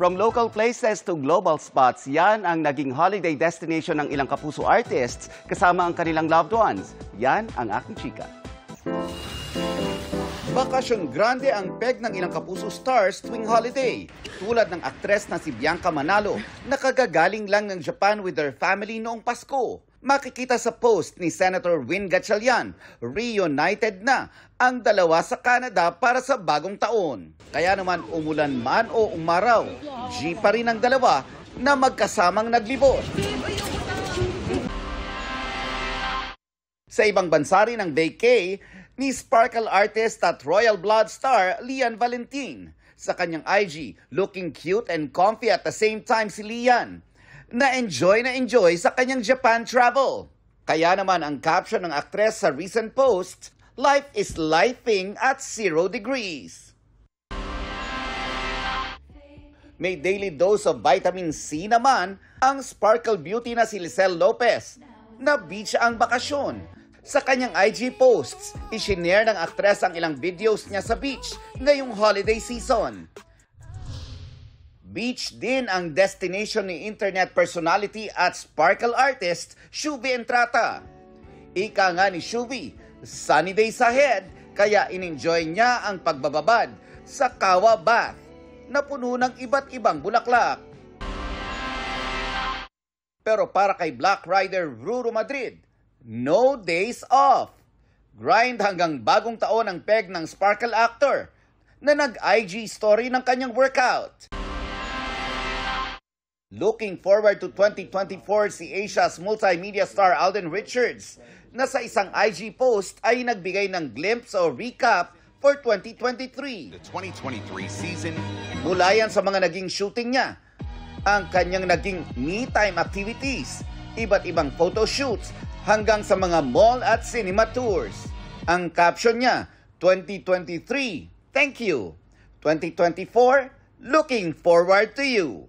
From local places to global spots, yan ang naging holiday destination ng ilang kapuso artists kasama ang kanilang loved ones. Yan ang aking chika. Bakasyon grande ang peg ng ilang kapuso stars tuwing holiday. Tulad ng aktres na si Bianca Manalo, nakagagaling lang ng Japan with her family noong Pasko. Makikita sa post ni Senator Win Gatchalian, reunited na ang dalawa sa Canada para sa bagong taon. Kaya naman umulan man o umaraw, G pa rin ang dalawa na magkasamang naglibot. Sa ibang bansa rin ang vacay ni sparkle artist at royal blood star Lian Valentin. Sa kanyang IG, looking cute and comfy at the same time si Lian. Na-enjoy sa kanyang Japan travel. Kaya naman ang caption ng aktres sa recent post, "Life is lifing at 0 degrees." May daily dose of vitamin C naman ang sparkle beauty na si Lizelle Lopez, na beach ang bakasyon. Sa kanyang IG posts, isinare ng aktres ang ilang videos niya sa beach ngayong holiday season. Beach din ang destination ni internet personality at sparkle artist Shuvi Entrata. Ika nga ni Shuvi, sunny days ahead, kaya in-enjoy niya ang pagbababad sa Kawa Bath na puno ng iba't ibang bulaklak. Pero para kay Black Rider Ruru Madrid, no days off. Grind hanggang bagong taon ang peg ng sparkle actor na nag-IG story ng kanyang workout. Looking forward to 2024 si Asia's multimedia star Alden Richards na sa isang IG post ay nagbigay ng glimpse o recap for 2023. The 2023 season. Mula yan sa mga naging shooting niya, ang kanyang naging me-time activities, iba't ibang photo shoots, hanggang sa mga mall at cinema tours. Ang caption niya, 2023, thank you. 2024, looking forward to you.